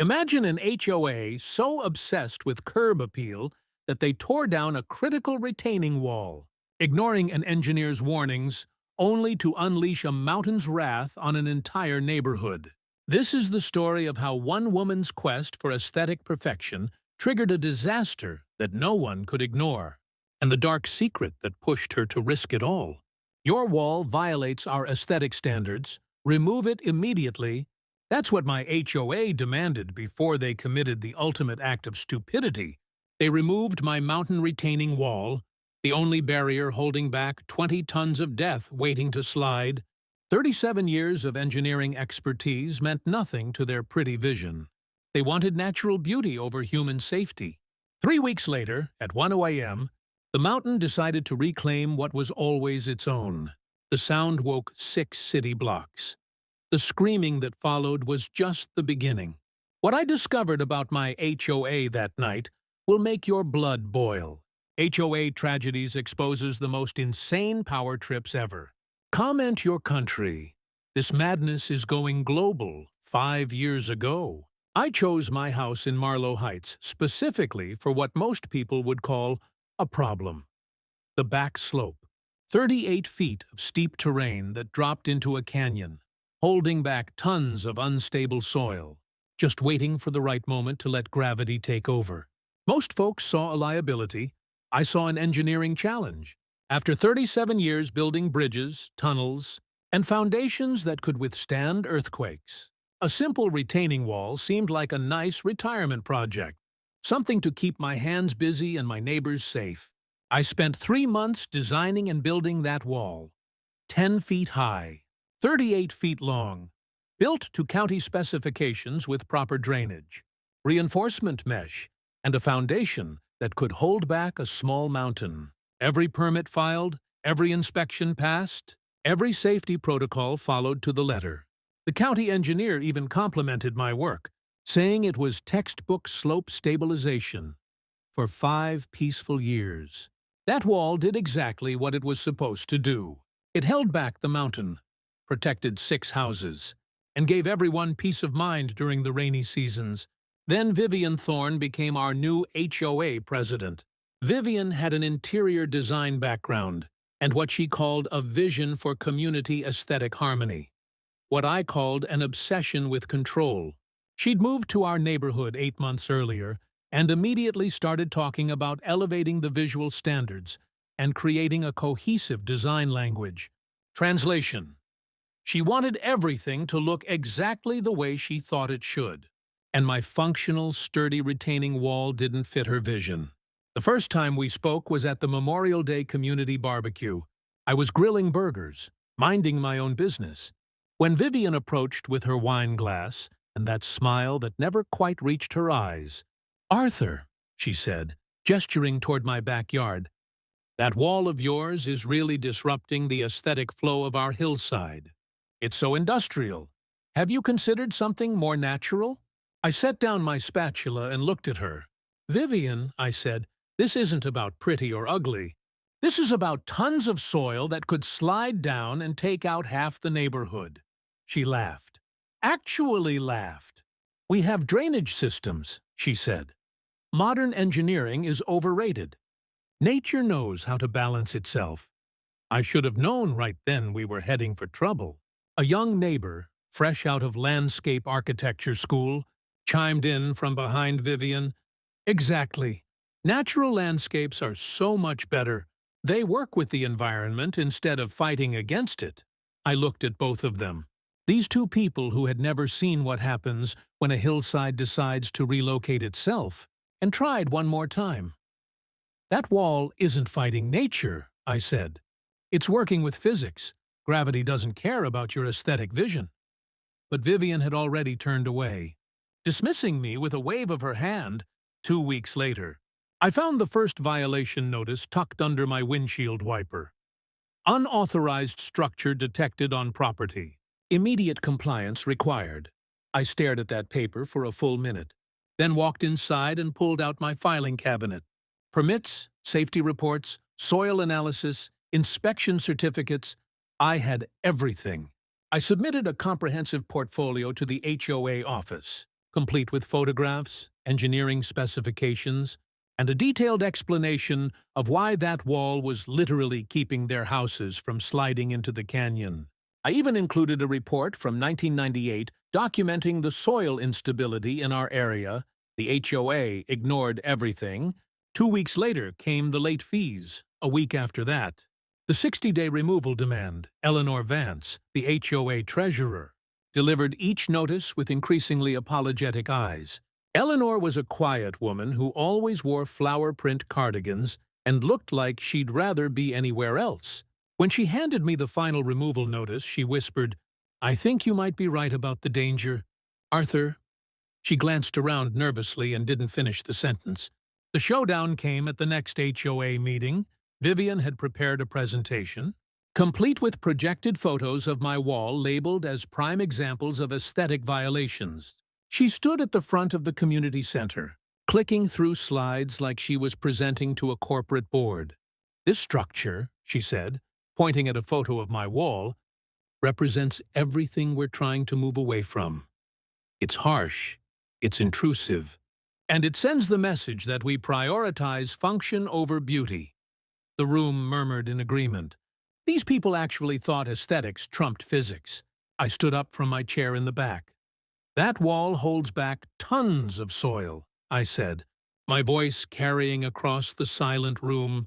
Imagine an HOA so obsessed with curb appeal that they tore down a critical retaining wall, ignoring an engineer's warnings, only to unleash a mountain's wrath on an entire neighborhood. This is the story of how one woman's quest for aesthetic perfection triggered a disaster that no one could ignore, and the dark secret that pushed her to risk it all. Your wall violates our aesthetic standards. Remove it immediately. That's what my HOA demanded before they committed the ultimate act of stupidity. They removed my mountain retaining wall, the only barrier holding back 20 tons of death waiting to slide. 37 years of engineering expertise meant nothing to their pretty vision. They wanted natural beauty over human safety. 3 weeks later, at 1 a.m., the mountain decided to reclaim what was always its own. The sound woke 6 city blocks. The screaming that followed was just the beginning. What I discovered about my HOA that night will make your blood boil. HOA Tragedies exposes the most insane power trips ever. Comment your country. This madness is going global. 5 years ago, I chose my house in Marlow Heights specifically for what most people would call a problem. The back slope. 38 feet of steep terrain that dropped into a canyon, holding back tons of unstable soil, just waiting for the right moment to let gravity take over. Most folks saw a liability. I saw an engineering challenge. After 37 years building bridges, tunnels, and foundations that could withstand earthquakes, a simple retaining wall seemed like a nice retirement project, something to keep my hands busy and my neighbors safe. I spent 3 months designing and building that wall. 10 feet high, 38 feet long, built to county specifications with proper drainage, reinforcement mesh, and a foundation that could hold back a small mountain. Every permit filed, every inspection passed, every safety protocol followed to the letter. The county engineer even complimented my work, saying it was textbook slope stabilization. For 5 peaceful years, that wall did exactly what it was supposed to do. It held back the mountain, protected 6 houses, and gave everyone peace of mind during the rainy seasons. Then Vivian Thorne became our new HOA president. Vivian had an interior design background and what she called a vision for community aesthetic harmony, what I called an obsession with control. She'd moved to our neighborhood 8 months earlier and immediately started talking about elevating the visual standards and creating a cohesive design language. Translation: she wanted everything to look exactly the way she thought it should, and my functional, sturdy retaining wall didn't fit her vision. The first time we spoke was at the Memorial Day community barbecue. I was grilling burgers, minding my own business, when Vivian approached with her wine glass and that smile that never quite reached her eyes. "Arthur," she said, gesturing toward my backyard, "that wall of yours is really disrupting the aesthetic flow of our hillside. It's so industrial. Have you considered something more natural?" I set down my spatula and looked at her. "Vivian," I said, "this isn't about pretty or ugly. This is about tons of soil that could slide down and take out half the neighborhood." She laughed. Actually laughed. "We have drainage systems," she said. "Modern engineering is overrated. Nature knows how to balance itself." I should have known right then we were heading for trouble. A young neighbor, fresh out of landscape architecture school, chimed in from behind Vivian. "Exactly. Natural landscapes are so much better. They work with the environment instead of fighting against it." I looked at both of them. These two people who had never seen what happens when a hillside decides to relocate itself, and tried one more time. "That wall isn't fighting nature," I said. "It's working with physics. Gravity doesn't care about your aesthetic vision." But Vivian had already turned away, dismissing me with a wave of her hand. 2 weeks later, I found the first violation notice tucked under my windshield wiper. "Unauthorized structure detected on property. Immediate compliance required." I stared at that paper for a full minute, then walked inside and pulled out my filing cabinet. Permits, safety reports, soil analysis, inspection certificates. I had everything. I submitted a comprehensive portfolio to the HOA office, complete with photographs, engineering specifications, and a detailed explanation of why that wall was literally keeping their houses from sliding into the canyon. I even included a report from 1998 documenting the soil instability in our area. The HOA ignored everything. 2 weeks later came the late fees. A week after that, the 60-day removal demand. Eleanor Vance, the HOA treasurer, delivered each notice with increasingly apologetic eyes. Eleanor was a quiet woman who always wore flower print cardigans and looked like she'd rather be anywhere else. When she handed me the final removal notice, she whispered, "I think you might be right about the danger. Arthur." She glanced around nervously and didn't finish the sentence. The showdown came at the next HOA meeting. Vivian had prepared a presentation, complete with projected photos of my wall labeled as prime examples of aesthetic violations. She stood at the front of the community center, clicking through slides like she was presenting to a corporate board. "This structure," she said, pointing at a photo of my wall, "represents everything we're trying to move away from. It's harsh, it's intrusive, and it sends the message that we prioritize function over beauty." The room murmured in agreement. These people actually thought aesthetics trumped physics. I stood up from my chair in the back. "That wall holds back tons of soil," I said, my voice carrying across the silent room.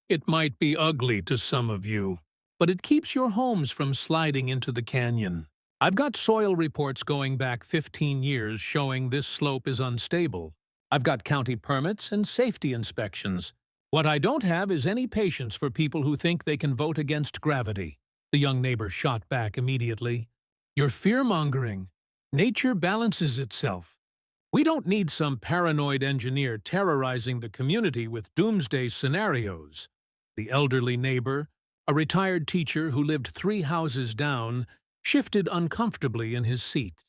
"It might be ugly to some of you, but it keeps your homes from sliding into the canyon. I've got soil reports going back 15 years showing this slope is unstable. I've got county permits and safety inspections. What I don't have is any patience for people who think they can vote against gravity." The young neighbor shot back immediately. "You're fear-mongering. Nature balances itself. We don't need some paranoid engineer terrorizing the community with doomsday scenarios." The elderly neighbor, a retired teacher who lived 3 houses down, shifted uncomfortably in his seat.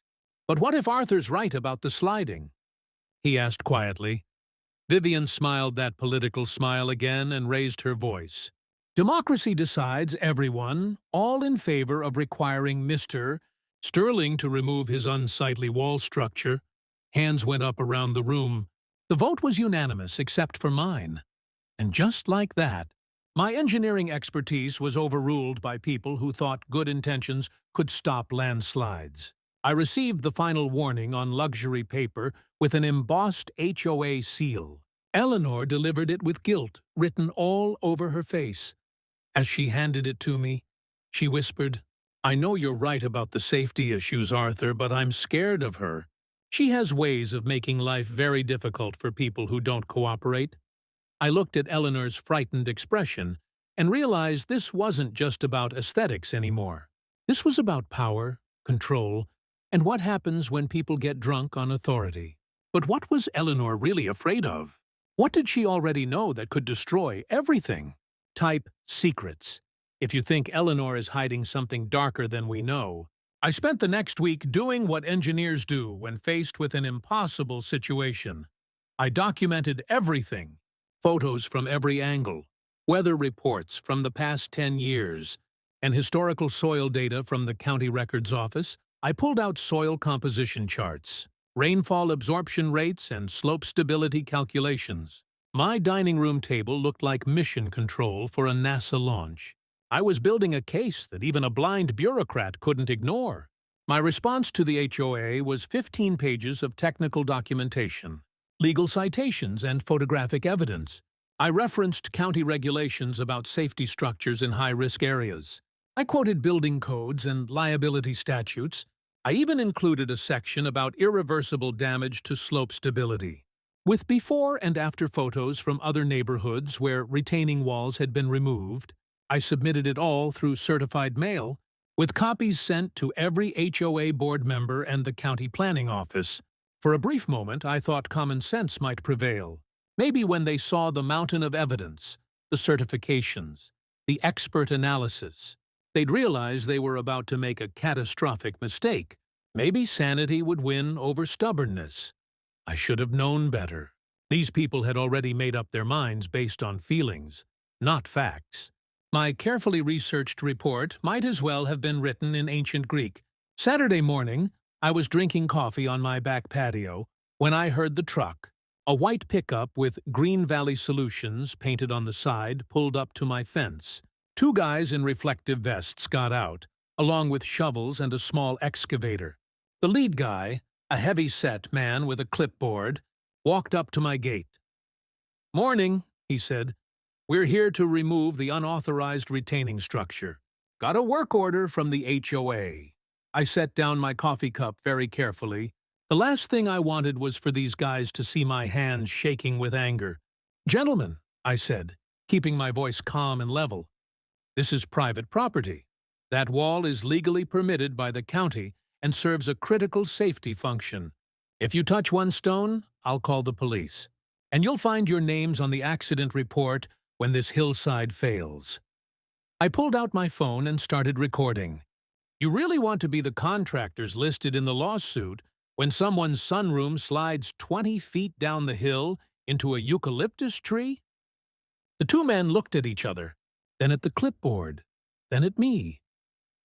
"But what if Arthur's right about the sliding?" he asked quietly. Vivian smiled that political smile again and raised her voice. "Democracy decides everyone, all in favor of requiring Mr. Sterling to remove his unsightly wall structure." Hands went up around the room. The vote was unanimous except for mine. And just like that, my engineering expertise was overruled by people who thought good intentions could stop landslides. I received the final warning on luxury paper with an embossed HOA seal. Eleanor delivered it with guilt written all over her face. As she handed it to me, she whispered, "I know you're right about the safety issues, Arthur, but I'm scared of her. She has ways of making life very difficult for people who don't cooperate." I looked at Eleanor's frightened expression and realized this wasn't just about aesthetics anymore. This was about power, control, and what happens when people get drunk on authority. But what was Eleanor really afraid of? What did she already know that could destroy everything? Type secrets. If you think Eleanor is hiding something darker than we know. I spent the next week doing what engineers do when faced with an impossible situation. I documented everything. Photos from every angle, weather reports from the past 10 years, and historical soil data from the county records office. I pulled out soil composition charts, rainfall absorption rates, and slope stability calculations. My dining room table looked like mission control for a NASA launch. I was building a case that even a blind bureaucrat couldn't ignore. My response to the HOA was 15 pages of technical documentation, legal citations, and photographic evidence. I referenced county regulations about safety structures in high-risk areas. I quoted building codes and liability statutes. I even included a section about irreversible damage to slope stability, with before and after photos from other neighborhoods where retaining walls had been removed. I submitted it all through certified mail, with copies sent to every HOA board member and the county planning office. For a brief moment, I thought common sense might prevail. Maybe when they saw the mountain of evidence, the certifications, the expert analysis, they'd realize they were about to make a catastrophic mistake. Maybe sanity would win over stubbornness. I should have known better. These people had already made up their minds based on feelings, not facts. My carefully researched report might as well have been written in ancient Greek. Saturday morning, I was drinking coffee on my back patio when I heard the truck. A white pickup with Green Valley Solutions painted on the side pulled up to my fence. Two guys in reflective vests got out, along with shovels and a small excavator. The lead guy, a heavy-set man with a clipboard, walked up to my gate. "Morning," he said. "We're here to remove the unauthorized retaining structure. Got a work order from the HOA." I set down my coffee cup very carefully. The last thing I wanted was for these guys to see my hands shaking with anger. "Gentlemen," I said, keeping my voice calm and level, "this is private property. That wall is legally permitted by the county and serves a critical safety function. If you touch one stone, I'll call the police. And you'll find your names on the accident report when this hillside fails." I pulled out my phone and started recording. You really want to be the contractors listed in the lawsuit when someone's sunroom slides 20 feet down the hill into a eucalyptus tree? The two men looked at each other, then at the clipboard, then at me.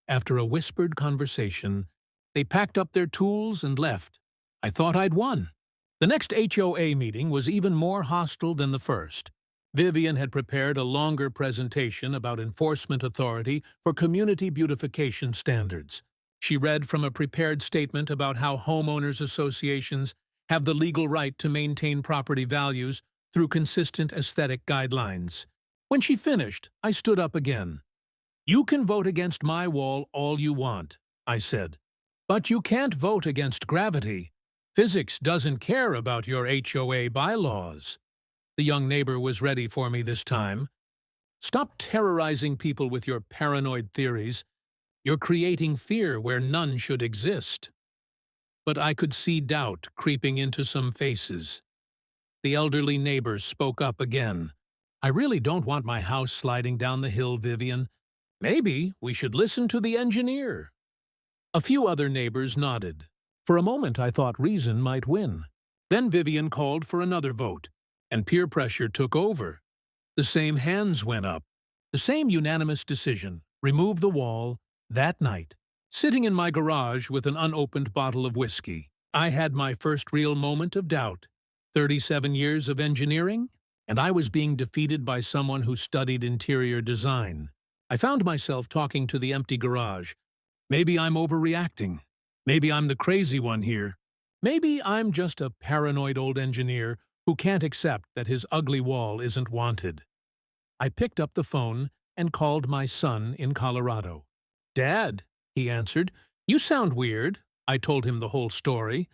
After a whispered conversation, they packed up their tools and left. I thought I'd won. The next HOA meeting was even more hostile than the first. Vivian had prepared a longer presentation about enforcement authority for community beautification standards. She read from a prepared statement about how homeowners associations have the legal right to maintain property values through consistent aesthetic guidelines. When she finished, I stood up again. "You can vote against my wall all you want," I said. "But you can't vote against gravity. Physics doesn't care about your HOA bylaws." The young neighbor was ready for me this time. "Stop terrorizing people with your paranoid theories. You're creating fear where none should exist." But I could see doubt creeping into some faces. The elderly neighbor spoke up again. "I really don't want my house sliding down the hill, Vivian. Maybe we should listen to the engineer." A few other neighbors nodded. For a moment I thought reason might win. Then Vivian called for another vote, and peer pressure took over. The same hands went up. The same unanimous decision: remove the wall. That night, sitting in my garage with an unopened bottle of whiskey, I had my first real moment of doubt. 37 years of engineering, and I was being defeated by someone who studied interior design. I found myself talking to the empty garage. Maybe I'm overreacting. Maybe I'm the crazy one here. Maybe I'm just a paranoid old engineer who can't accept that his ugly wall isn't wanted. I picked up the phone and called my son in Colorado. "Dad," he answered, "you sound weird." I told him the whole story.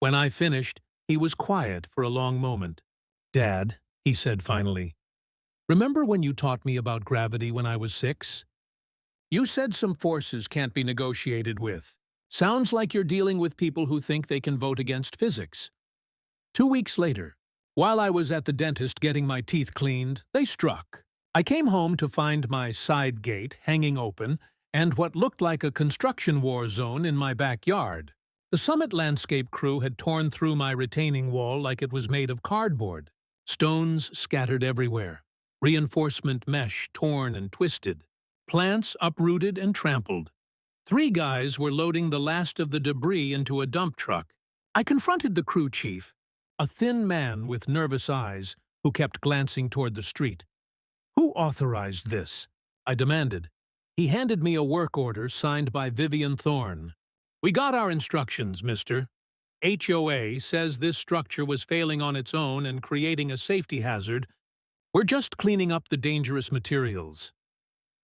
When I finished, he was quiet for a long moment. "Dad," he said finally, "remember when you taught me about gravity when I was 6? You said some forces can't be negotiated with. Sounds like you're dealing with people who think they can vote against physics." 2 weeks later, while I was at the dentist getting my teeth cleaned, they struck. I came home to find my side gate hanging open and what looked like a construction war zone in my backyard. The Summit landscape crew had torn through my retaining wall like it was made of cardboard. Stones scattered everywhere, reinforcement mesh torn and twisted, plants uprooted and trampled. 3 guys were loading the last of the debris into a dump truck. I confronted the crew chief, a thin man with nervous eyes who kept glancing toward the street. "Who authorized this?" I demanded. He handed me a work order signed by Vivian Thorne. "We got our instructions, mister. HOA says this structure was failing on its own and creating a safety hazard. We're just cleaning up the dangerous materials."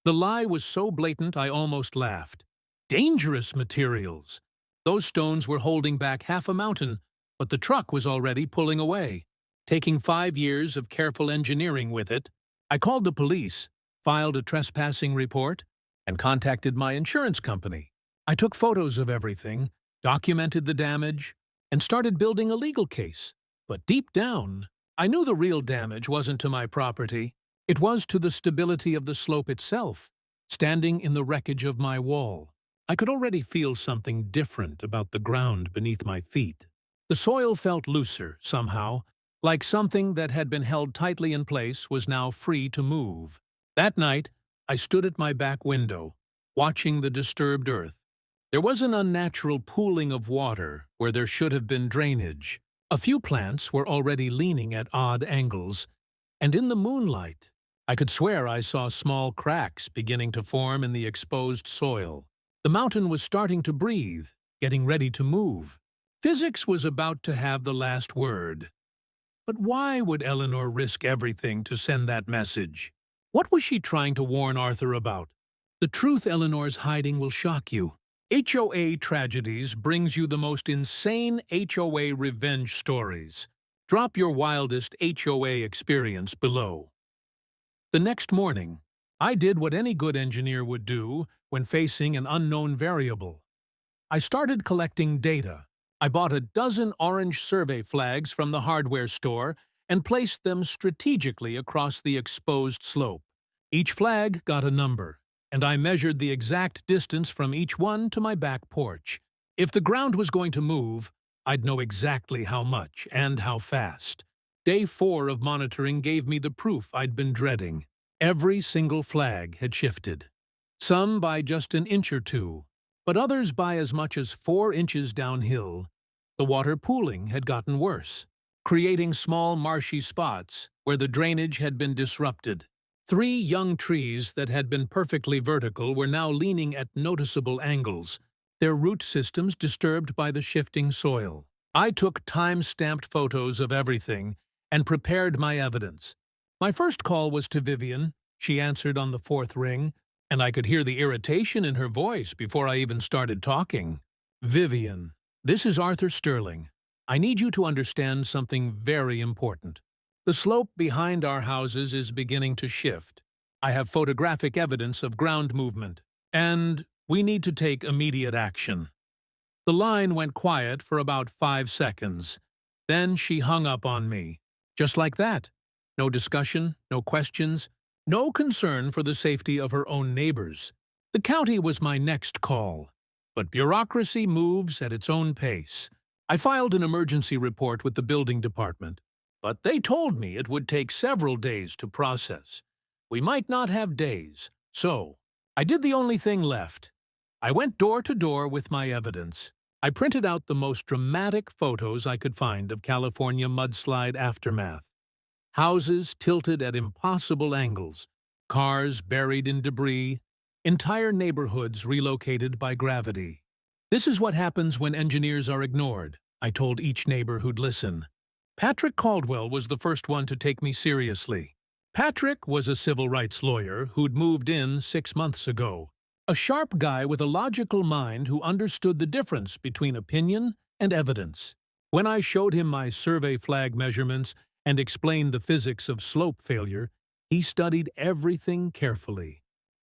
The lie was so blatant I almost laughed. Dangerous materials! Those stones were holding back half a mountain, but the truck was already pulling away, taking 5 years of careful engineering with it. I called the police, filed a trespassing report, and contacted my insurance company. I took photos of everything, documented the damage, and started building a legal case. But deep down, I knew the real damage wasn't to my property. It was to the stability of the slope itself, standing in the wreckage of my wall. I could already feel something different about the ground beneath my feet. The soil felt looser, somehow, like something that had been held tightly in place was now free to move. That night, I stood at my back window, watching the disturbed earth. There was an unnatural pooling of water where there should have been drainage. A few plants were already leaning at odd angles, and in the moonlight, I could swear I saw small cracks beginning to form in the exposed soil. The mountain was starting to breathe, getting ready to move. Physics was about to have the last word. But why would Eleanor risk everything to send that message? What was she trying to warn Arthur about? The truth Eleanor's hiding will shock you. HOA Tragedies brings you the most insane HOA revenge stories. Drop your wildest HOA experience below. The next morning, I did what any good engineer would do when facing an unknown variable. I started collecting data. I bought a dozen orange survey flags from the hardware store and placed them strategically across the exposed slope. Each flag got a number, and I measured the exact distance from each one to my back porch. If the ground was going to move, I'd know exactly how much and how fast. Day 4 of monitoring gave me the proof I'd been dreading. Every single flag had shifted. Some by just an inch or two, but others by as much as 4 inches downhill. The water pooling had gotten worse, creating small marshy spots where the drainage had been disrupted. 3 young trees that had been perfectly vertical were now leaning at noticeable angles, their root systems disturbed by the shifting soil. I took time-stamped photos of everything and prepared my evidence. My first call was to Vivian. She answered on the 4th ring, and I could hear the irritation in her voice before I even started talking. Vivian, this is Arthur Sterling. I need you to understand something very important. The slope behind our houses is beginning to shift. I have photographic evidence of ground movement, and we need to take immediate action. The line went quiet for about 5 seconds. Then she hung up on me. Just like that. No discussion, no questions, no concern for the safety of her own neighbors. The county was my next call. But bureaucracy moves at its own pace. I filed an emergency report with the building department, but they told me it would take several days to process. We might not have days, so I did the only thing left. I went door to door with my evidence. I printed out the most dramatic photos I could find of California mudslide aftermath. Houses tilted at impossible angles, cars buried in debris, entire neighborhoods relocated by gravity. This is what happens when engineers are ignored, I told each neighbor who'd listen. Patrick Caldwell was the first one to take me seriously. Patrick was a civil rights lawyer who'd moved in 6 months ago. A sharp guy with a logical mind who understood the difference between opinion and evidence. When I showed him my survey flag measurements and explained the physics of slope failure, he studied everything carefully.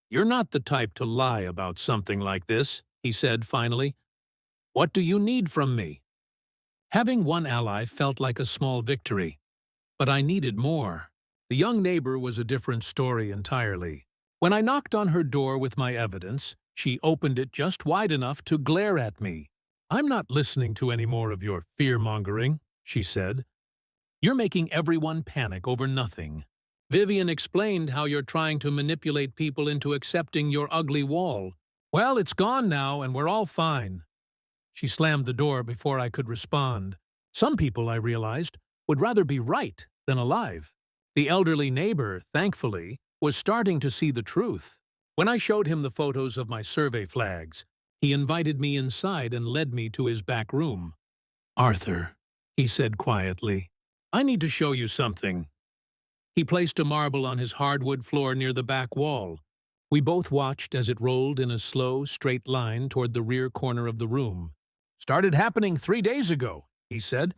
"You're not the type to lie about something like this," he said finally. "What do you need from me?" Having one ally felt like a small victory, but I needed more. The young neighbor was a different story entirely. When I knocked on her door with my evidence, she opened it just wide enough to glare at me. "I'm not listening to any more of your fear-mongering," she said. "You're making everyone panic over nothing. Vivian explained how you're trying to manipulate people into accepting your ugly wall. Well, it's gone now, and we're all fine." She slammed the door before I could respond. Some people, I realized, would rather be right than alive. The elderly neighbor, thankfully, was starting to see the truth. When I showed him the photos of my survey flags, he invited me inside and led me to his back room. "Arthur," he said quietly, "I need to show you something." He placed a marble on his hardwood floor near the back wall. We both watched as it rolled in a slow, straight line toward the rear corner of the room. "Started happening 3 days ago," he said.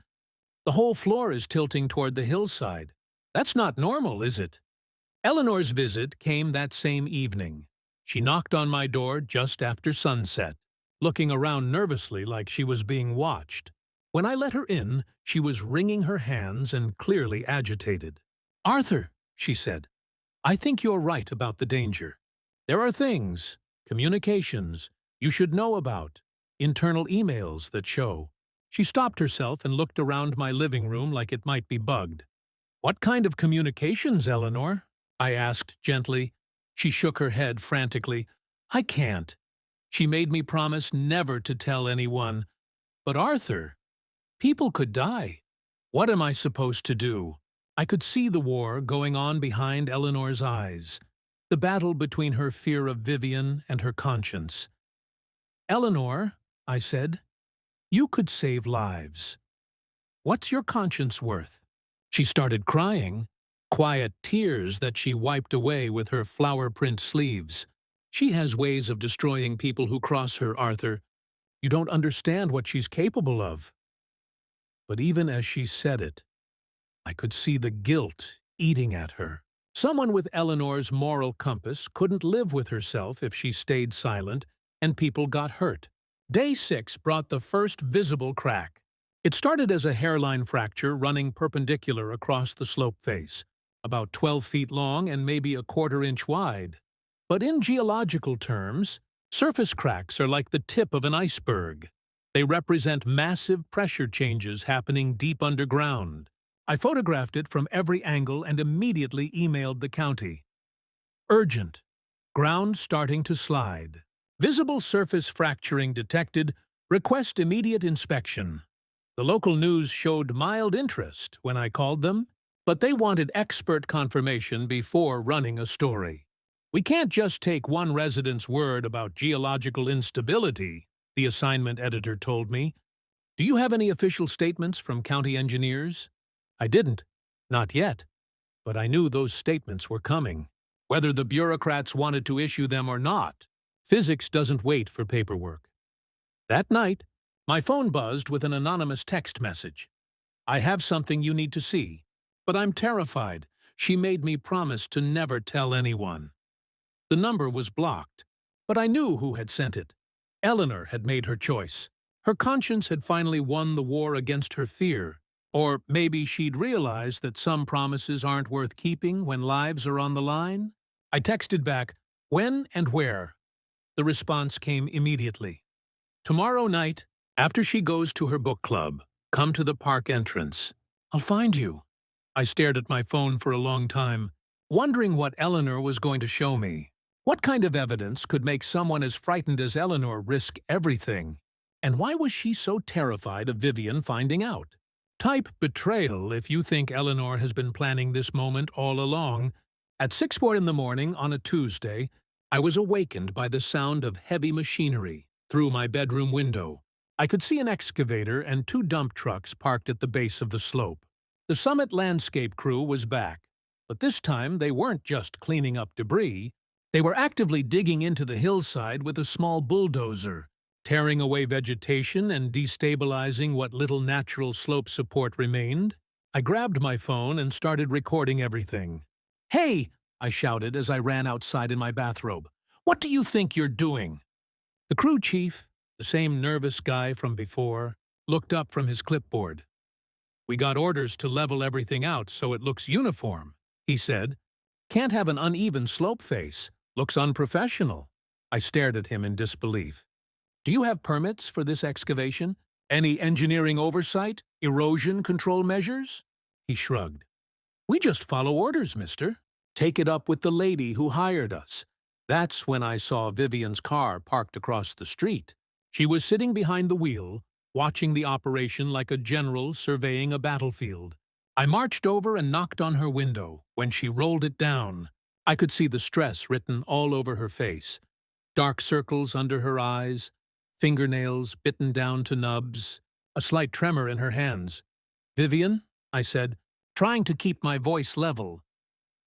"The whole floor is tilting toward the hillside. That's not normal, is it?" Eleanor's visit came that same evening. She knocked on my door just after sunset, looking around nervously like she was being watched. When I let her in, she was wringing her hands and clearly agitated. "Arthur," she said, "I think you're right about the danger. There are things, communications, you should know about, internal emails that show." She stopped herself and looked around my living room like it might be bugged. "What kind of communications, Eleanor?" I asked gently. She shook her head frantically. "I can't. She made me promise never to tell anyone. But Arthur, people could die. What am I supposed to do? I could see the war going on behind Eleanor's eyes, the battle between her fear of Vivian and her conscience. Eleanor, I said, you could save lives. What's your conscience worth? She started crying, quiet tears that she wiped away with her flower-print sleeves. She has ways of destroying people who cross her, Arthur. You don't understand what she's capable of. But even as she said it, I could see the guilt eating at her. Someone with Eleanor's moral compass couldn't live with herself if she stayed silent, and people got hurt. Day 6 brought the first visible crack. It started as a hairline fracture running perpendicular across the slope face, about 12 feet long and maybe a quarter-inch wide. But in geological terms, surface cracks are like the tip of an iceberg. They represent massive pressure changes happening deep underground. I photographed it from every angle and immediately emailed the county. Urgent. Ground starting to slide. Visible surface fracturing detected. Request immediate inspection. The local news showed mild interest when I called them, but they wanted expert confirmation before running a story. We can't just take one resident's word about geological instability, the assignment editor told me. Do you have any official statements from county engineers? I didn't. Not yet. But I knew those statements were coming. Whether the bureaucrats wanted to issue them or not, physics doesn't wait for paperwork. That night, my phone buzzed with an anonymous text message. I have something you need to see, but I'm terrified. She made me promise to never tell anyone. The number was blocked, but I knew who had sent it. Eleanor had made her choice. Her conscience had finally won the war against her fear. Or maybe she'd realized that some promises aren't worth keeping when lives are on the line. I texted back, when and where? The response came immediately. Tomorrow night, after she goes to her book club, come to the park entrance. I'll find you. I stared at my phone for a long time, wondering what Eleanor was going to show me. What kind of evidence could make someone as frightened as Eleanor risk everything? And why was she so terrified of Vivian finding out? Type betrayal if you think Eleanor has been planning this moment all along. At 6:04 in the morning on a Tuesday, I was awakened by the sound of heavy machinery through my bedroom window. I could see an excavator and 2 dump trucks parked at the base of the slope. The Summit landscape crew was back, but this time they weren't just cleaning up debris. They were actively digging into the hillside with a small bulldozer, tearing away vegetation and destabilizing what little natural slope support remained. I grabbed my phone and started recording everything. "Hey!" I shouted as I ran outside in my bathrobe. "What do you think you're doing?" The crew chief, the same nervous guy from before, looked up from his clipboard. "We got orders to level everything out so it looks uniform," he said. "Can't have an uneven slope face. Looks unprofessional." I stared at him in disbelief. "Do you have permits for this excavation? Any engineering oversight? Erosion control measures?" He shrugged. "We just follow orders, mister. Take it up with the lady who hired us." That's when I saw Vivian's car parked across the street. She was sitting behind the wheel, watching the operation like a general surveying a battlefield. I marched over and knocked on her window. When she rolled it down, I could see the stress written all over her face. Dark circles under her eyes, fingernails bitten down to nubs, a slight tremor in her hands. "Vivian," I said, trying to keep my voice level,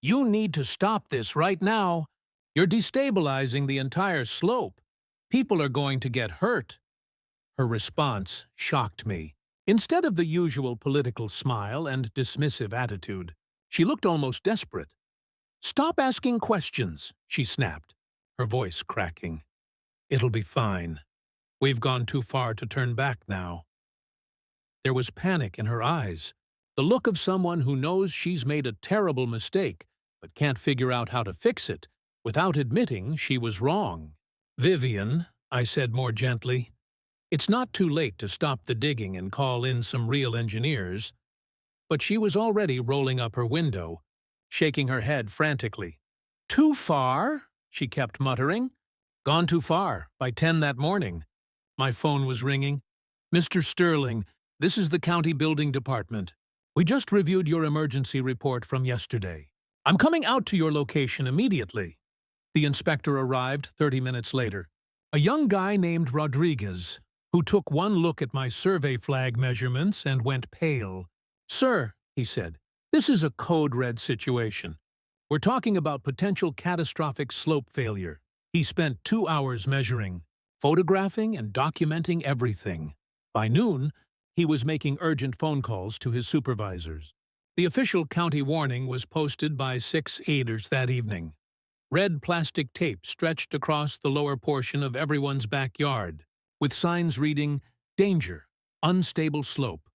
"you need to stop this right now. You're destabilizing the entire slope. People are going to get hurt." Her response shocked me. Instead of the usual political smile and dismissive attitude, she looked almost desperate. "Stop asking questions," she snapped, her voice cracking. "It'll be fine. We've gone too far to turn back now." There was panic in her eyes, the look of someone who knows she's made a terrible mistake but can't figure out how to fix it without admitting she was wrong. "Vivian," I said more gently, "it's not too late to stop the digging and call in some real engineers." But she was already rolling up her window, shaking her head frantically. "Too far?" she kept muttering. Gone too far, by 10 that morning. My phone was ringing. Mr. Sterling, this is the county building department. We just reviewed your emergency report from yesterday. I'm coming out to your location immediately. The inspector arrived 30 minutes later. A young guy named Rodriguez, who took one look at my survey flag measurements and went pale. Sir, he said, this is a code red situation. We're talking about potential catastrophic slope failure. He spent 2 hours measuring, photographing and documenting everything. By noon, he was making urgent phone calls to his supervisors. The official county warning was posted by 6 aiders that evening. Red plastic tape stretched across the lower portion of everyone's backyard, with signs reading, Danger, Unstable Slope,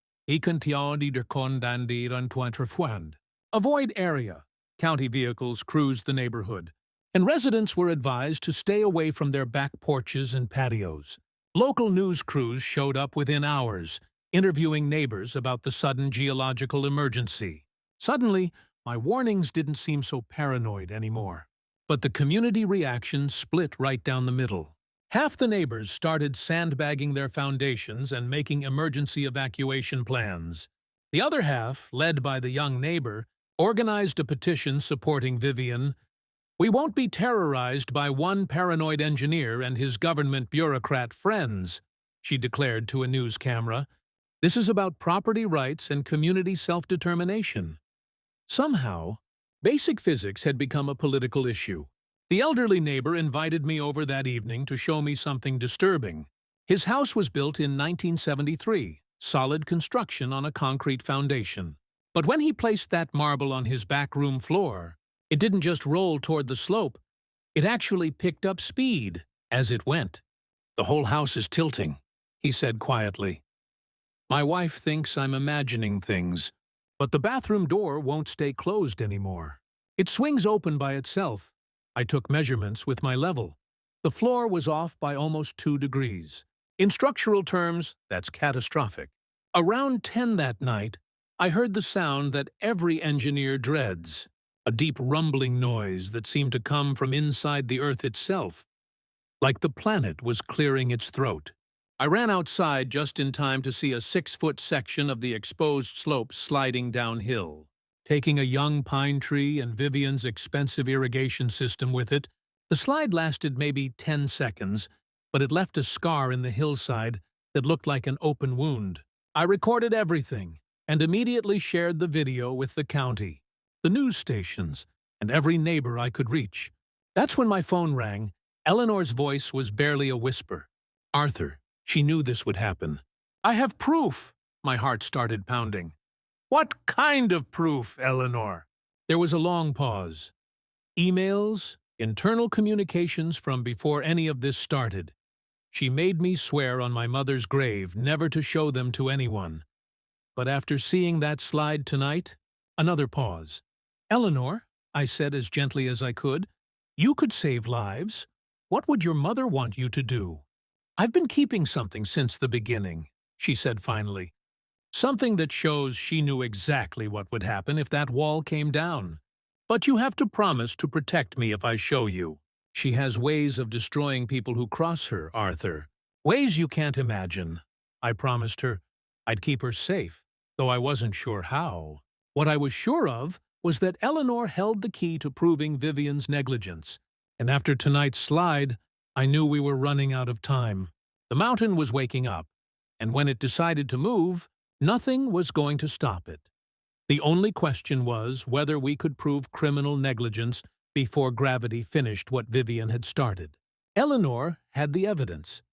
Avoid area. County vehicles cruised the neighborhood, and residents were advised to stay away from their back porches and patios. Local news crews showed up within hours, interviewing neighbors about the sudden geological emergency. Suddenly, my warnings didn't seem so paranoid anymore. But the community reaction split right down the middle. Half the neighbors started sandbagging their foundations and making emergency evacuation plans. The other half, led by the young neighbor, organized a petition supporting Vivian. We won't be terrorized by one paranoid engineer and his government bureaucrat friends, she declared to a news camera. This is about property rights and community self-determination. Somehow, basic physics had become a political issue. The elderly neighbor invited me over that evening to show me something disturbing. His house was built in 1973, solid construction on a concrete foundation. But when he placed that marble on his back room floor, it didn't just roll toward the slope, it actually picked up speed as it went. The whole house is tilting, he said quietly. My wife thinks I'm imagining things, but the bathroom door won't stay closed anymore. It swings open by itself. I took measurements with my level. The floor was off by almost 2 degrees. In structural terms, that's catastrophic. Around 10 that night, I heard the sound that every engineer dreads, a deep rumbling noise that seemed to come from inside the earth itself, like the planet was clearing its throat. I ran outside just in time to see a 6-foot section of the exposed slope sliding downhill. Taking a young pine tree and Vivian's expensive irrigation system with it, the slide lasted maybe 10 seconds, but it left a scar in the hillside that looked like an open wound. I recorded everything and immediately shared the video with the county, the news stations, and every neighbor I could reach. That's when my phone rang. Eleanor's voice was barely a whisper. Arthur, she knew this would happen. I have proof. My heart started pounding. What kind of proof, Eleanor? There was a long pause. Emails, internal communications from before any of this started. She made me swear on my mother's grave never to show them to anyone. But after seeing that slide tonight, another pause. Eleanor, I said as gently as I could, you could save lives. What would your mother want you to do? I've been keeping something since the beginning, she said finally. Something that shows she knew exactly what would happen if that wall came down. But you have to promise to protect me if I show you. She has ways of destroying people who cross her, Arthur. Ways you can't imagine. I promised her I'd keep her safe, though I wasn't sure how. What I was sure of was that Eleanor held the key to proving Vivian's negligence. And after tonight's slide, I knew we were running out of time. The mountain was waking up, and when it decided to move, nothing was going to stop it. The only question was whether we could prove criminal negligence before gravity finished what Vivian had started. Eleanor had the evidence.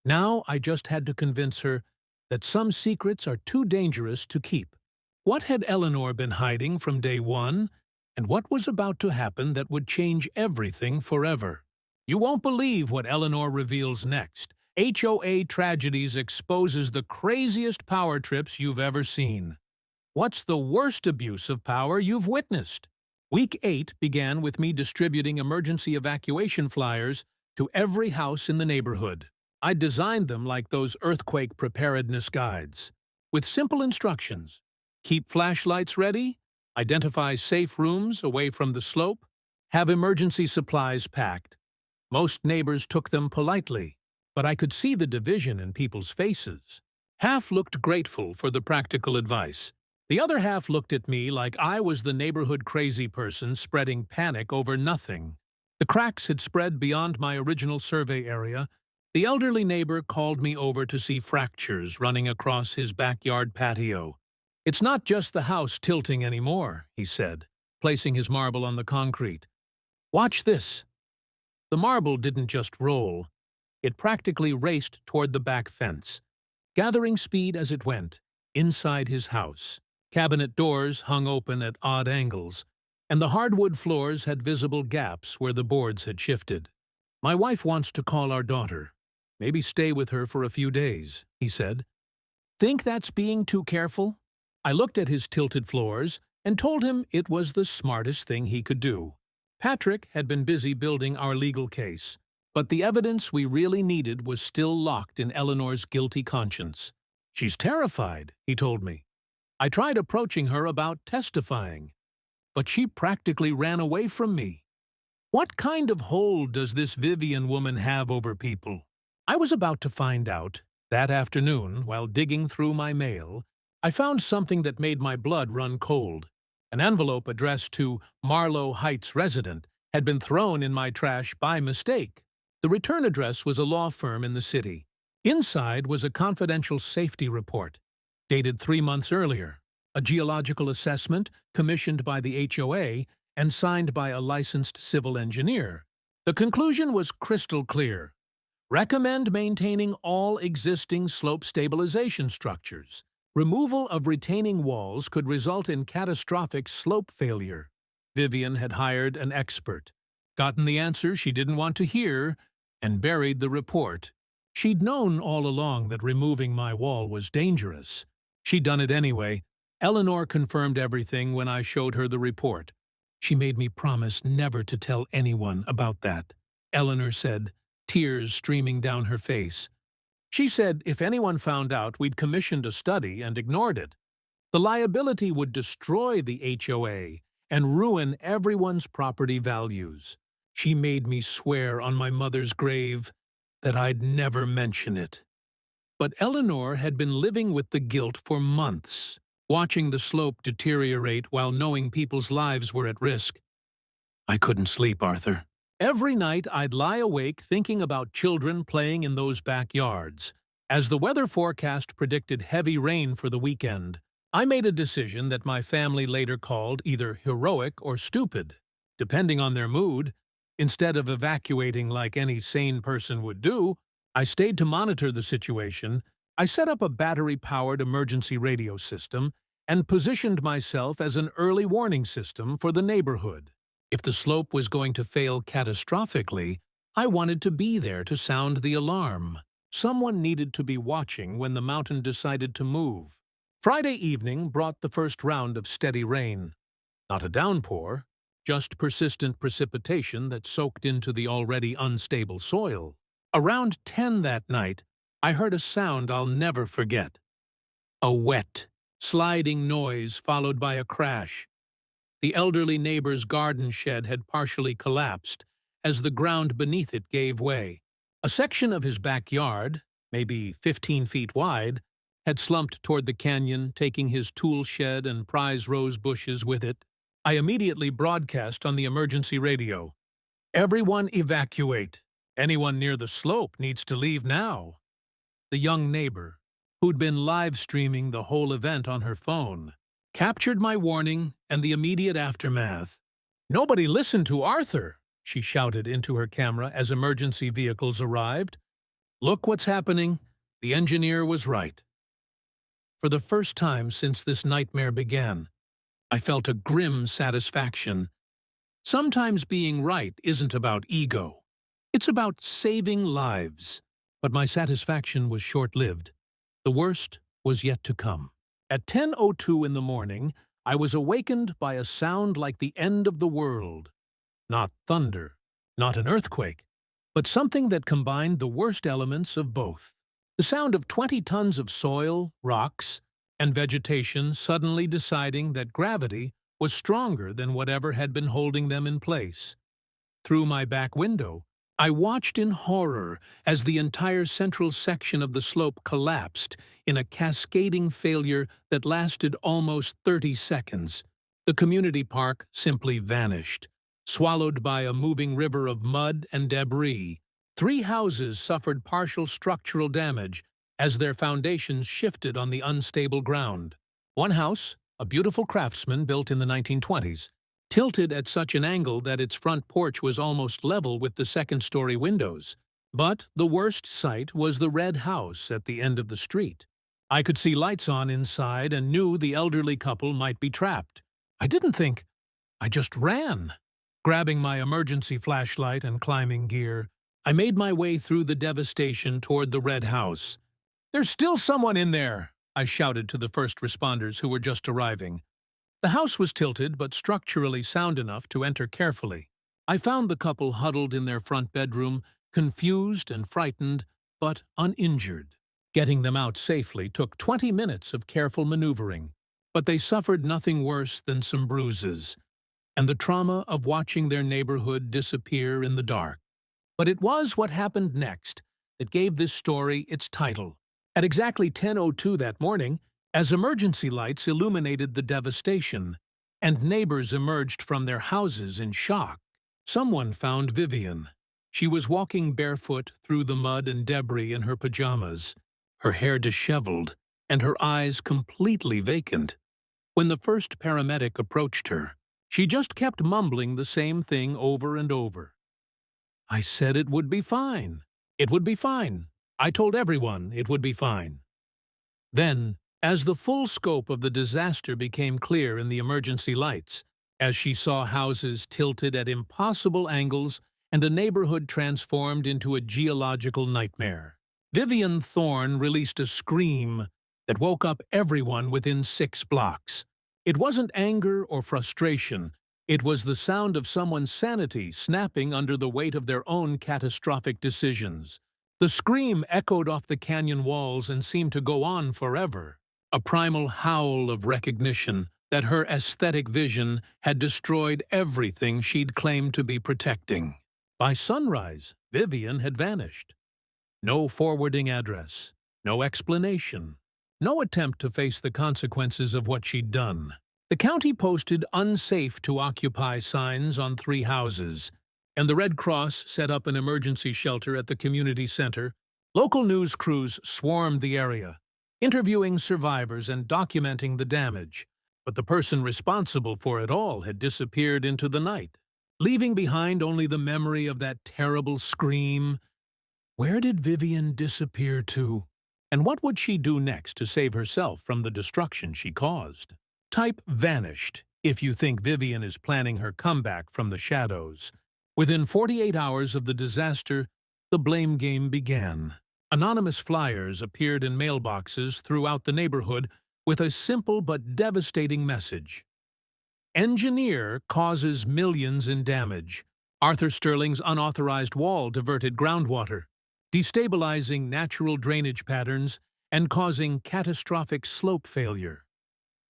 Now I just had to convince her that some secrets are too dangerous to keep. What had Eleanor been hiding from day one, and what was about to happen that would change everything forever? You won't believe what Eleanor reveals next. HOA Tragedies exposes the craziest power trips you've ever seen. What's the worst abuse of power you've witnessed? Week 8 began with me distributing emergency evacuation flyers to every house in the neighborhood. I designed them like those earthquake preparedness guides, with simple instructions. Keep flashlights ready, identify safe rooms away from the slope, have emergency supplies packed. Most neighbors took them politely, but I could see the division in people's faces. Half looked grateful for the practical advice. The other half looked at me like I was the neighborhood crazy person spreading panic over nothing. The cracks had spread beyond my original survey area. The elderly neighbor called me over to see fractures running across his backyard patio. "It's not just the house tilting anymore," he said, placing his marble on the concrete. "Watch this." The marble didn't just roll. It practically raced toward the back fence, gathering speed as it went, inside his house. Cabinet doors hung open at odd angles, and the hardwood floors had visible gaps where the boards had shifted. "My wife wants to call our daughter. Maybe stay with her for a few days," he said. "Think that's being too careful?" I looked at his tilted floors and told him it was the smartest thing he could do. Patrick had been busy building our legal case, but the evidence we really needed was still locked in Eleanor's guilty conscience. "She's terrified," he told me. "I tried approaching her about testifying, but she practically ran away from me." What kind of hold does this Vivian woman have over people? I was about to find out. That afternoon, while digging through my mail, I found something that made my blood run cold. An envelope addressed to Marlow Heights resident had been thrown in my trash by mistake. The return address was a law firm in the city. Inside was a confidential safety report, dated 3 months earlier, a geological assessment commissioned by the HOA and signed by a licensed civil engineer. The conclusion was crystal clear. Recommend maintaining all existing slope stabilization structures. Removal of retaining walls could result in catastrophic slope failure. Vivian had hired an expert, gotten the answer she didn't want to hear, and buried the report. She'd known all along that removing my wall was dangerous. She'd done it anyway. Eleanor confirmed everything when I showed her the report. She made me promise never to tell anyone about that, Eleanor said, tears streaming down her face. She said if anyone found out we'd commissioned a study and ignored it, the liability would destroy the HOA and ruin everyone's property values. She made me swear on my mother's grave that I'd never mention it. But Eleanor had been living with the guilt for months, watching the slope deteriorate while knowing people's lives were at risk. I couldn't sleep, Arthur. Every night I'd lie awake thinking about children playing in those backyards. As the weather forecast predicted heavy rain for the weekend, I made a decision that my family later called either heroic or stupid, depending on their mood. Instead of evacuating like any sane person would do, I stayed to monitor the situation. I set up a battery-powered emergency radio system and positioned myself as an early warning system for the neighborhood. If the slope was going to fail catastrophically, I wanted to be there to sound the alarm. Someone needed to be watching when the mountain decided to move. Friday evening brought the first round of steady rain. Not a downpour, just persistent precipitation that soaked into the already unstable soil. Around 10 that night, I heard a sound I'll never forget. A wet, sliding noise followed by a crash. The elderly neighbor's garden shed had partially collapsed as the ground beneath it gave way. A section of his backyard, maybe 15 feet wide, had slumped toward the canyon, taking his tool shed and prize rose bushes with it. I immediately broadcast on the emergency radio. "Everyone evacuate. Anyone near the slope needs to leave now." The young neighbor, who'd been live streaming the whole event on her phone, captured my warning and the immediate aftermath. "Nobody listened to Arthur," she shouted into her camera as emergency vehicles arrived. "Look what's happening. The engineer was right." For the first time since this nightmare began, I felt a grim satisfaction. Sometimes being right isn't about ego. It's about saving lives. But my satisfaction was short-lived. The worst was yet to come. At 10:02 in the morning, I was awakened by a sound like the end of the world. Not thunder, not an earthquake, but something that combined the worst elements of both. The sound of 20 tons of soil, rocks, and vegetation suddenly deciding that gravity was stronger than whatever had been holding them in place. Through my back window, I watched in horror as the entire central section of the slope collapsed in a cascading failure that lasted almost 30 seconds. The community park simply vanished, swallowed by a moving river of mud and debris. 3 houses suffered partial structural damage as their foundations shifted on the unstable ground. One house, a beautiful craftsman built in the 1920s, tilted at such an angle that its front porch was almost level with the second-story windows. But the worst sight was the red house at the end of the street. I could see lights on inside and knew the elderly couple might be trapped. I didn't think. I just ran. Grabbing my emergency flashlight and climbing gear, I made my way through the devastation toward the red house. "There's still someone in there," I shouted to the first responders who were just arriving. The house was tilted but structurally sound enough to enter carefully. I found the couple huddled in their front bedroom, confused and frightened, but uninjured. Getting them out safely took 20 minutes of careful maneuvering, but they suffered nothing worse than some bruises and the trauma of watching their neighborhood disappear in the dark. But it was what happened next that gave this story its title. At exactly 10:02 that morning, as emergency lights illuminated the devastation and neighbors emerged from their houses in shock, someone found Vivian. She was walking barefoot through the mud and debris in her pajamas, her hair disheveled and her eyes completely vacant. When the first paramedic approached her, she just kept mumbling the same thing over and over. "I said it would be fine. It would be fine. I told everyone it would be fine." Then, as the full scope of the disaster became clear in the emergency lights, as she saw houses tilted at impossible angles and a neighborhood transformed into a geological nightmare, Vivian Thorne released a scream that woke up everyone within 6 blocks. It wasn't anger or frustration. It was the sound of someone's sanity snapping under the weight of their own catastrophic decisions. The scream echoed off the canyon walls and seemed to go on forever, a primal howl of recognition that her aesthetic vision had destroyed everything she'd claimed to be protecting. By sunrise, Vivian had vanished. No forwarding address, no explanation, no attempt to face the consequences of what she'd done. The county posted unsafe to occupy signs on 3 houses, and the Red Cross set up an emergency shelter at the community center. Local news crews swarmed the area, interviewing survivors and documenting the damage. But the person responsible for it all had disappeared into the night, leaving behind only the memory of that terrible scream. Where did Vivian disappear to? And what would she do next to save herself from the destruction she caused? Type "vanished" if you think Vivian is planning her comeback from the shadows. Within 48 hours of the disaster, the blame game began. Anonymous flyers appeared in mailboxes throughout the neighborhood with a simple but devastating message. Engineer causes millions in damage. Arthur Sterling's unauthorized wall diverted groundwater, destabilizing natural drainage patterns and causing catastrophic slope failure.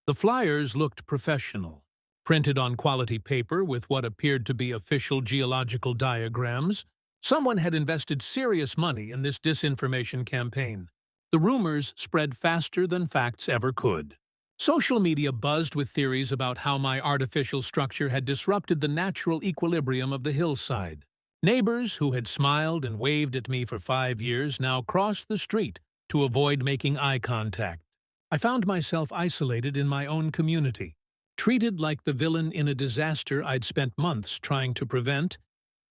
The flyers looked professional, printed on quality paper with what appeared to be official geological diagrams. Someone had invested serious money in this disinformation campaign. The rumors spread faster than facts ever could. Social media buzzed with theories about how my artificial structure had disrupted the natural equilibrium of the hillside. Neighbors who had smiled and waved at me for 5 years now crossed the street to avoid making eye contact. I found myself isolated in my own community, treated like the villain in a disaster I'd spent months trying to prevent.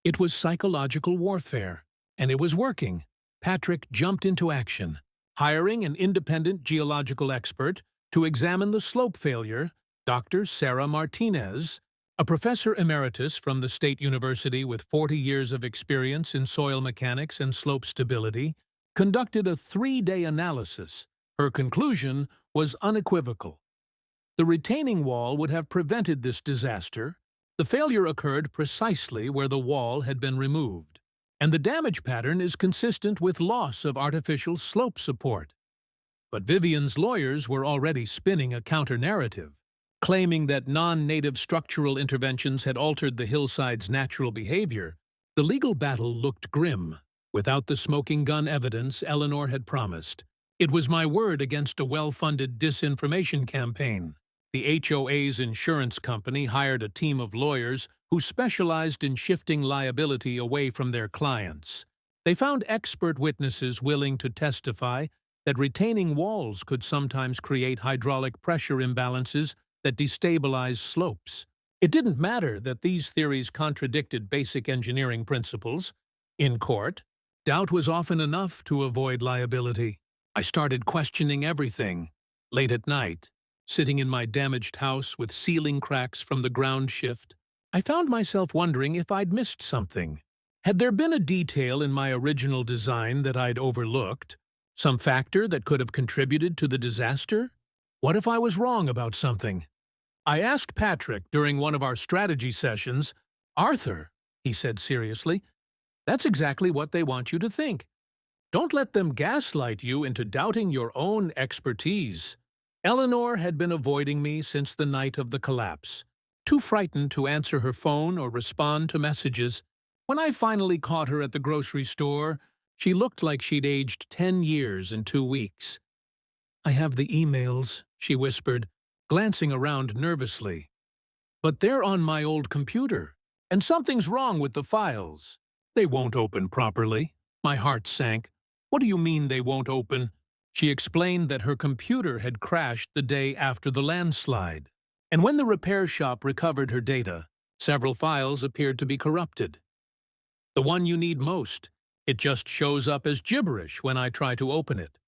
It was psychological warfare, and it was working. Patrick jumped into action, hiring an independent geological expert to examine the slope failure. Dr. Sarah Martinez, a professor emeritus from the State University with 40 years of experience in soil mechanics and slope stability, conducted a 3-day analysis. Her conclusion was unequivocal. The retaining wall would have prevented this disaster. The failure occurred precisely where the wall had been removed, and the damage pattern is consistent with loss of artificial slope support. But Vivian's lawyers were already spinning a counter-narrative, claiming that non-native structural interventions had altered the hillside's natural behavior. The legal battle looked grim, without the smoking gun evidence Eleanor had promised. It was my word against a well-funded disinformation campaign. The HOA's insurance company hired a team of lawyers who specialized in shifting liability away from their clients. They found expert witnesses willing to testify that retaining walls could sometimes create hydraulic pressure imbalances that destabilize slopes. It didn't matter that these theories contradicted basic engineering principles. In court, doubt was often enough to avoid liability. I started questioning everything. Late at night, sitting in my damaged house with ceiling cracks from the ground shift, I found myself wondering if I'd missed something. Had there been a detail in my original design that I'd overlooked? Some factor that could have contributed to the disaster? What if I was wrong about something? I asked Patrick during one of our strategy sessions. "Arthur," he said seriously, "that's exactly what they want you to think. Don't let them gaslight you into doubting your own expertise." Eleanor had been avoiding me since the night of the collapse, too frightened to answer her phone or respond to messages. When I finally caught her at the grocery store, she looked like she'd aged 10 years in 2 weeks. "I have the emails," she whispered, glancing around nervously. "But they're on my old computer, and something's wrong with the files. They won't open properly." My heart sank. "What do you mean they won't open?" She explained that her computer had crashed the day after the landslide, and when the repair shop recovered her data, several files appeared to be corrupted. "The one you need most. It just shows up as gibberish when I try to open it."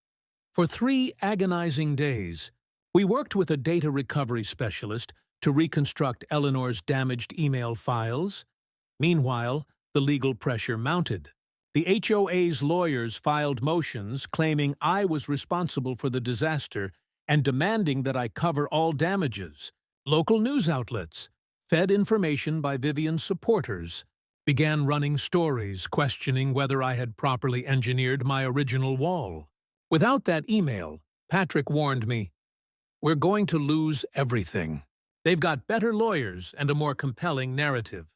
For 3 agonizing days, we worked with a data recovery specialist to reconstruct Eleanor's damaged email files. Meanwhile, the legal pressure mounted. The HOA's lawyers filed motions claiming I was responsible for the disaster and demanding that I cover all damages. Local news outlets, fed information by Vivian's supporters, began running stories questioning whether I had properly engineered my original wall. Without that email, Patrick warned me, "We're going to lose everything. They've got better lawyers and a more compelling narrative."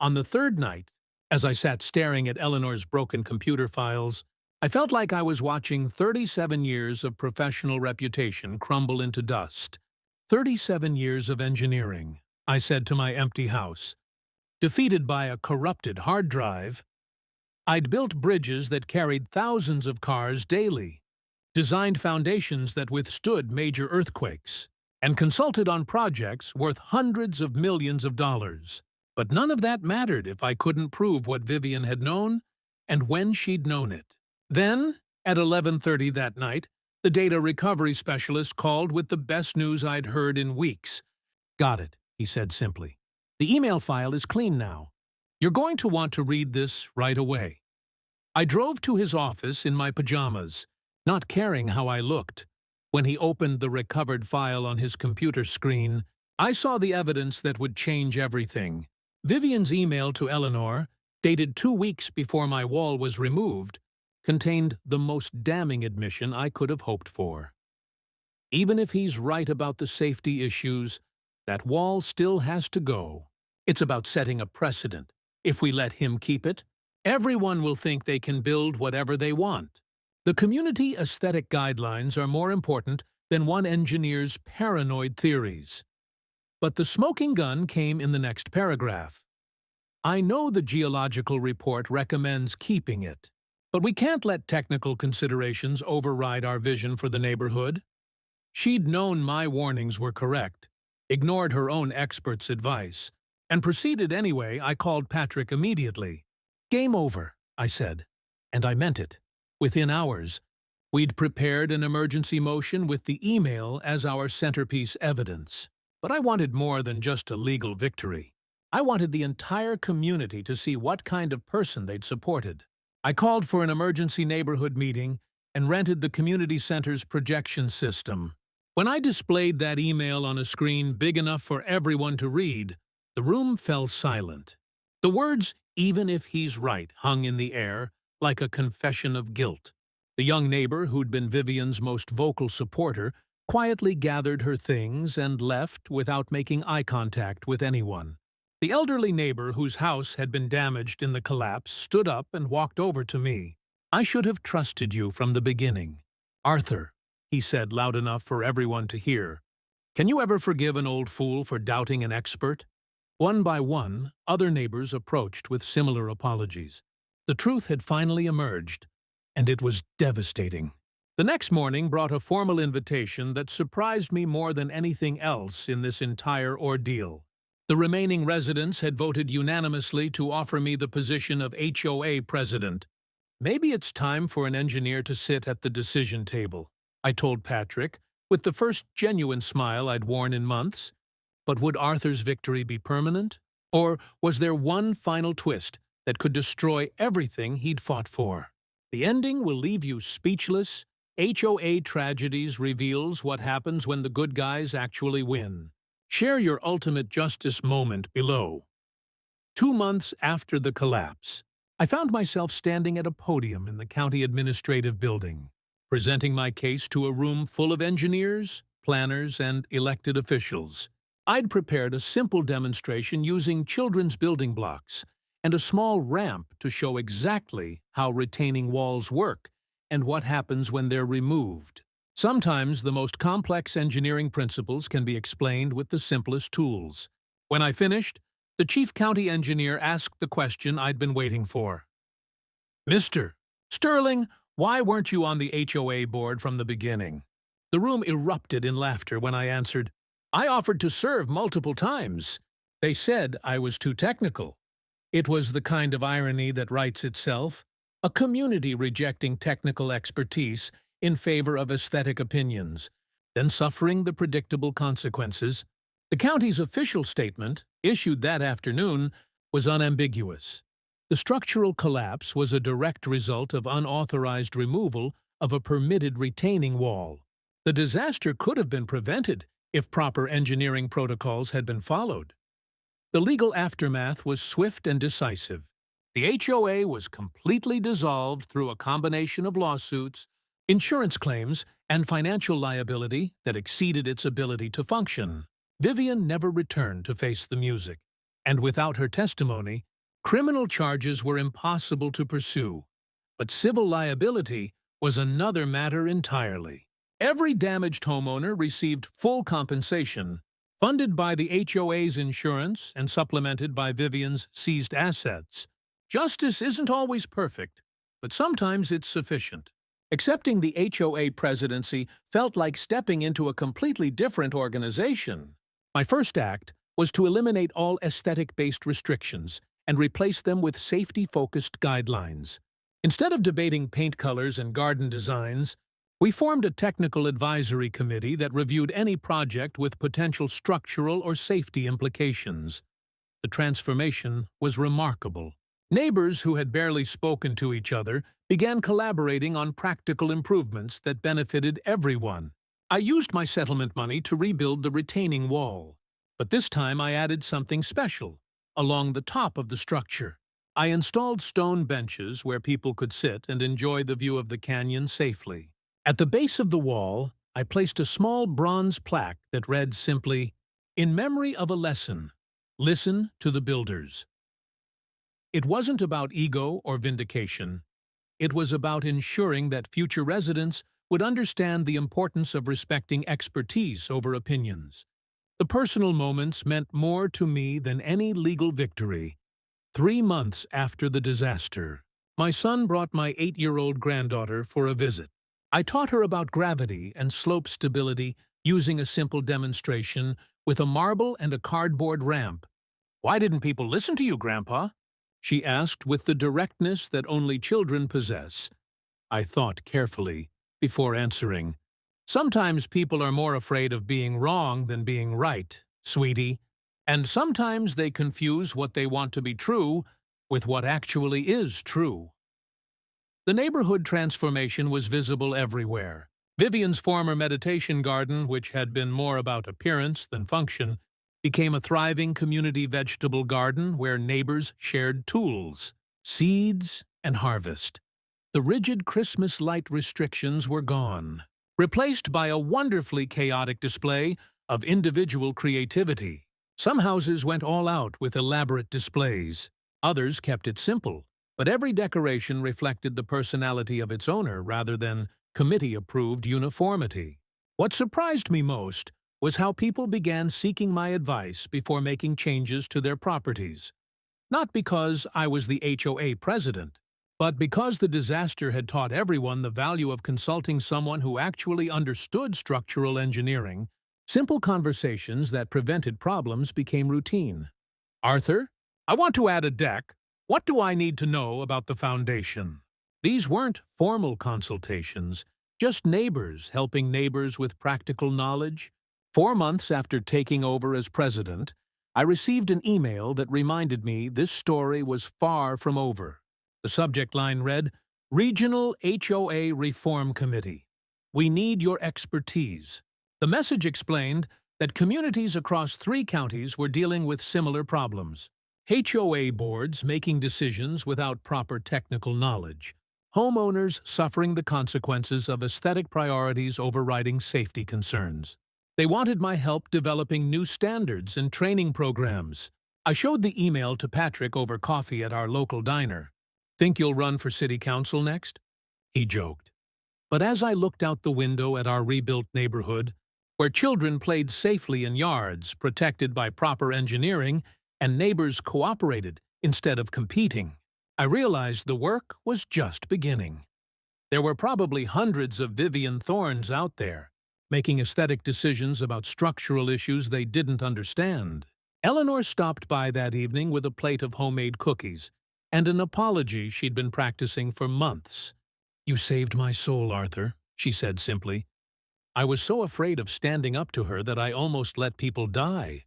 On the 3rd night, as I sat staring at Eleanor's broken computer files, I felt like I was watching 37 years of professional reputation crumble into dust. 37 years of engineering, I said to my empty house. Defeated by a corrupted hard drive, I'd built bridges that carried thousands of cars daily, designed foundations that withstood major earthquakes, and consulted on projects worth hundreds of millions of dollars. But none of that mattered if I couldn't prove what Vivian had known and when she'd known it. Then, at 11:30 that night, the data recovery specialist called with the best news I'd heard in weeks. "Got it," he said simply. "The email file is clean now. You're going to want to read this right away." I drove to his office in my pajamas, not caring how I looked. When he opened the recovered file on his computer screen, I saw the evidence that would change everything. Vivian's email to Eleanor, dated 2 weeks before my wall was removed, contained the most damning admission I could have hoped for. Even if he's right about the safety issues, that wall still has to go. It's about setting a precedent. If we let him keep it, everyone will think they can build whatever they want. The community aesthetic guidelines are more important than one engineer's paranoid theories. But the smoking gun came in the next paragraph. "I know the geological report recommends keeping it, but we can't let technical considerations override our vision for the neighborhood." She'd known my warnings were correct, ignored her own expert's advice, and proceeded anyway. I called Patrick immediately. "Game over," I said, and I meant it. Within hours, we'd prepared an emergency motion with the email as our centerpiece evidence. But I wanted more than just a legal victory. I wanted the entire community to see what kind of person they'd supported. I called for an emergency neighborhood meeting and rented the community center's projection system. When I displayed that email on a screen big enough for everyone to read, the room fell silent. The words, "even if he's right," hung in the air like a confession of guilt. The young neighbor who'd been Vivian's most vocal supporter quietly gathered her things and left without making eye contact with anyone. The elderly neighbor whose house had been damaged in the collapse stood up and walked over to me. "I should have trusted you from the beginning. Arthur," he said loud enough for everyone to hear, "can you ever forgive an old fool for doubting an expert?" One by one, other neighbors approached with similar apologies. The truth had finally emerged, and it was devastating. The next morning brought a formal invitation that surprised me more than anything else in this entire ordeal. The remaining residents had voted unanimously to offer me the position of HOA president. "Maybe it's time for an engineer to sit at the decision table," I told Patrick, with the first genuine smile I'd worn in months. But would Arthur's victory be permanent? Or was there one final twist that could destroy everything he'd fought for? The ending will leave you speechless. HOA Tragedies reveals what happens when the good guys actually win. Share your ultimate justice moment below. 2 months after the collapse, I found myself standing at a podium in the county administrative building, presenting my case to a room full of engineers, planners, and elected officials. I'd prepared a simple demonstration using children's building blocks and a small ramp to show exactly how retaining walls work and what happens when they're removed. Sometimes the most complex engineering principles can be explained with the simplest tools. When I finished, the chief county engineer asked the question I'd been waiting for. "Mr. Sterling, why weren't you on the HOA board from the beginning?" The room erupted in laughter when I answered, "I offered to serve multiple times. They said I was too technical." It was the kind of irony that writes itself, a community rejecting technical expertise in favor of aesthetic opinions, then suffering the predictable consequences. The county's official statement, issued that afternoon, was unambiguous. The structural collapse was a direct result of unauthorized removal of a permitted retaining wall. The disaster could have been prevented if proper engineering protocols had been followed. The legal aftermath was swift and decisive. The HOA was completely dissolved through a combination of lawsuits, insurance claims, and financial liability that exceeded its ability to function. Vivian never returned to face the music, and without her testimony, criminal charges were impossible to pursue. But civil liability was another matter entirely. Every damaged homeowner received full compensation, funded by the HOA's insurance and supplemented by Vivian's seized assets. Justice isn't always perfect, but sometimes it's sufficient. Accepting the HOA presidency felt like stepping into a completely different organization. My first act was to eliminate all aesthetic-based restrictions and replace them with safety-focused guidelines. Instead of debating paint colors and garden designs, we formed a technical advisory committee that reviewed any project with potential structural or safety implications. The transformation was remarkable. Neighbors who had barely spoken to each other began collaborating on practical improvements that benefited everyone. I used my settlement money to rebuild the retaining wall, but this time I added something special along the top of the structure. I installed stone benches where people could sit and enjoy the view of the canyon safely. At the base of the wall, I placed a small bronze plaque that read simply, "In memory of a lesson, listen to the builders." It wasn't about ego or vindication. It was about ensuring that future residents would understand the importance of respecting expertise over opinions. The personal moments meant more to me than any legal victory. 3 months after the disaster, my son brought my 8-year-old granddaughter for a visit. I taught her about gravity and slope stability using a simple demonstration with a marble and a cardboard ramp. "Why didn't people listen to you, Grandpa?" she asked with the directness that only children possess. I thought carefully before answering. "Sometimes people are more afraid of being wrong than being right, sweetie. And sometimes they confuse what they want to be true with what actually is true." The neighborhood transformation was visible everywhere. Vivian's former meditation garden, which had been more about appearance than function, became a thriving community vegetable garden where neighbors shared tools, seeds, and harvest. The rigid Christmas light restrictions were gone, replaced by a wonderfully chaotic display of individual creativity. Some houses went all out with elaborate displays. Others kept it simple, but every decoration reflected the personality of its owner rather than committee-approved uniformity. What surprised me most was how people began seeking my advice before making changes to their properties. Not because I was the HOA president, but because the disaster had taught everyone the value of consulting someone who actually understood structural engineering. Simple conversations that prevented problems became routine. "Arthur, I want to add a deck. What do I need to know about the foundation?" These weren't formal consultations, just neighbors helping neighbors with practical knowledge. 4 months after taking over as president, I received an email that reminded me this story was far from over. The subject line read, "Regional HOA Reform Committee. We need your expertise." The message explained that communities across 3 counties were dealing with similar problems. HOA boards making decisions without proper technical knowledge. Homeowners suffering the consequences of aesthetic priorities overriding safety concerns. They wanted my help developing new standards and training programs. I showed the email to Patrick over coffee at our local diner. "Think you'll run for city council next?" he joked. But as I looked out the window at our rebuilt neighborhood, where children played safely in yards protected by proper engineering and neighbors cooperated instead of competing, I realized the work was just beginning. There were probably hundreds of Vivian Thorns out there, making aesthetic decisions about structural issues they didn't understand. Eleanor stopped by that evening with a plate of homemade cookies and an apology she'd been practicing for months. "You saved my soul, Arthur," she said simply. "I was so afraid of standing up to her that I almost let people die.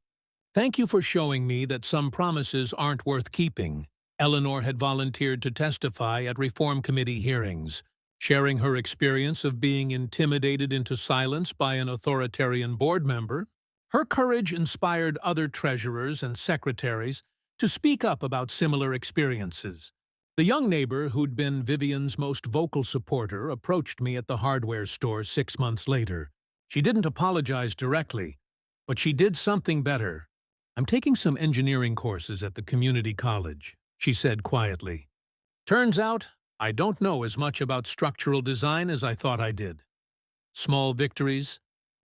Thank you for showing me that some promises aren't worth keeping." Eleanor had volunteered to testify at Reform Committee hearings, sharing her experience of being intimidated into silence by an authoritarian board member. Her courage inspired other treasurers and secretaries to speak up about similar experiences. The young neighbor who'd been Vivian's most vocal supporter approached me at the hardware store 6 months later. She didn't apologize directly, but she did something better. "I'm taking some engineering courses at the community college," she said quietly. "Turns out, I don't know as much about structural design as I thought I did." Small victories,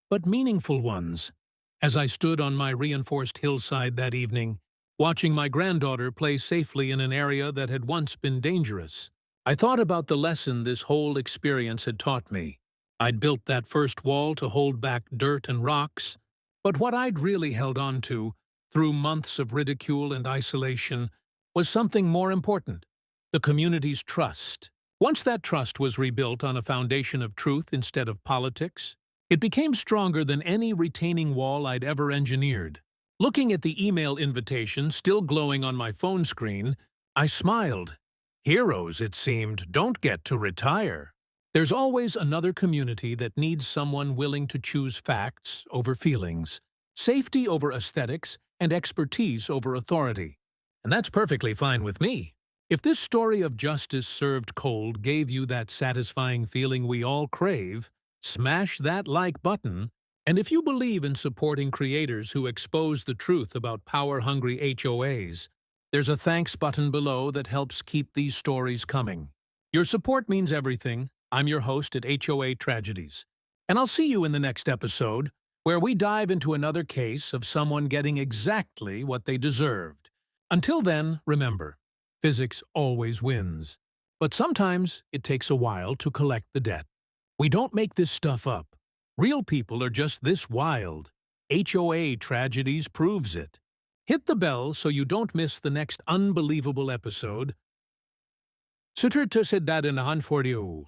but meaningful ones. As I stood on my reinforced hillside that evening, watching my granddaughter play safely in an area that had once been dangerous, I thought about the lesson this whole experience had taught me. I'd built that first wall to hold back dirt and rocks, but what I'd really held on to, through months of ridicule and isolation, was something more important: the community's trust. Once that trust was rebuilt on a foundation of truth instead of politics, it became stronger than any retaining wall I'd ever engineered. Looking at the email invitation still glowing on my phone screen, I smiled. Heroes, it seemed, don't get to retire. There's always another community that needs someone willing to choose facts over feelings, safety over aesthetics, and expertise over authority. And that's perfectly fine with me. If this story of justice served cold gave you that satisfying feeling we all crave, smash that like button. And if you believe in supporting creators who expose the truth about power-hungry HOAs, there's a thanks button below that helps keep these stories coming. Your support means everything. I'm your host at HOA Tragedies. And I'll see you in the next episode, where we dive into another case of someone getting exactly what they deserved. Until then, remember, physics always wins. But sometimes it takes a while to collect the debt. We don't make this stuff up. Real people are just this wild. HOA Tragedies proves it. Hit the bell so you don't miss the next unbelievable episode. Sutter to sedad in a han for you.